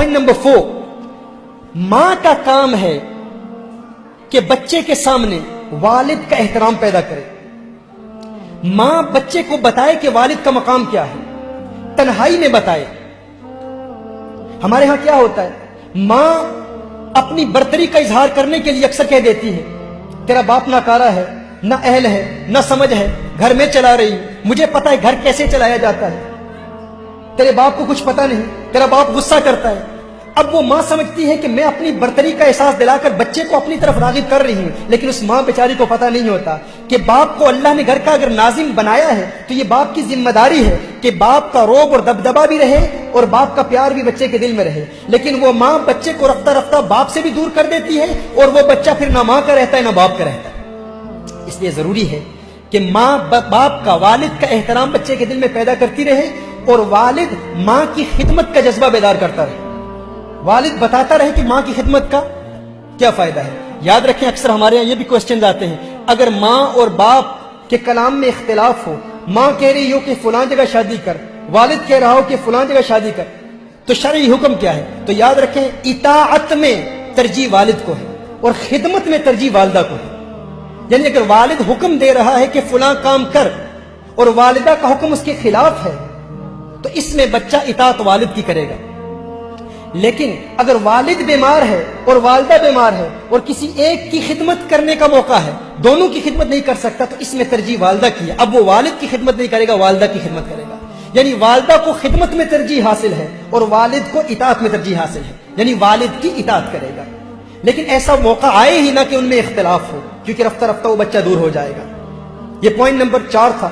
Point number 4، ماں کا کام ہے کہ بچے کے سامنے والد کا احترام پیدا کرے. ماں بچے کو بتائے کہ والد کا مقام کیا ہے، تنہائی میں بتائے. ہمارے ہاں کیا ہوتا ہے، ماں اپنی برتری کا اظہار کرنے کے لیے اکثر کہہ دیتی ہے تیرا باپ ناکارہ ہے، نہ اہل ہے، نہ سمجھ ہے، گھر میں چلا رہی، مجھے پتا ہے گھر کیسے چلایا جاتا ہے، تیرے باپ کو کچھ پتا نہیں، تیرا باپ غصہ کرتا ہے. اب وہ ماں سمجھتی ہے کہ میں اپنی برتری کا احساس دلا کر بچے کو اپنی طرف راغب کر رہی ہوں، لیکن اس ماں بیچاری کو پتا نہیں ہوتا کہ باپ کو اللہ نے گھر کا اگر ناظم بنایا ہے تو یہ باپ کی ذمہ داری ہے کہ باپ کا روب اور دبدبا بھی رہے اور باپ کا پیار بھی بچے کے دل میں رہے. لیکن وہ ماں بچے کو رفتہ رفتہ باپ سے بھی دور کر دیتی ہے اور وہ بچہ پھر نہ ماں کا رہتا ہے نہ باپ کا رہتا ہے. اس لیے ضروری ہے کہ ماں باپ کا، والد کا احترام بچے کے دل میں پیدا کرتی رہے اور والد ماں کی خدمت کا جذبہ بیدار کرتا رہے. والد بتاتا رہے کہ ماں کی خدمت کا کیا فائدہ ہے. یاد رکھیں اکثر ہمارے یہاں یہ بھی کوسچنز آتے ہیں، اگر ماں اور باپ کے کلام میں اختلاف ہو، ماں کہہ رہی ہو کہ فلاں جگہ شادی کر، والد کہہ رہا ہو کہ فلاں جگہ شادی کر، تو شرعی حکم کیا ہے؟ تو یاد رکھیں اطاعت میں ترجیح والد کو ہے اور خدمت میں ترجیح والدہ کو ہے. یعنی اگر والد حکم دے رہا ہے کہ فلاں کام کر اور والدہ کا حکم اس کے خلاف ہے تو اس میں بچہ اطاعت والد کی کرے گا. لیکن اگر والد بیمار ہے اور والدہ بیمار ہے اور کسی ایک کی خدمت کرنے کا موقع ہے، دونوں کی خدمت نہیں کر سکتا، تو اس میں ترجیح والدہ کی ہے. اب وہ والد کی خدمت نہیں کرے گا، والدہ کی خدمت کرے گا. یعنی والدہ کو خدمت میں ترجیح حاصل ہے اور والد کو اطاعت میں ترجیح حاصل ہے، یعنی والد کی اطاعت کرے گا. لیکن ایسا موقع آئے ہی نہ کہ ان میں اختلاف ہو، کیونکہ رفتہ رفتہ وہ بچہ دور ہو جائے گا. یہ پوائنٹ نمبر 4 تھا.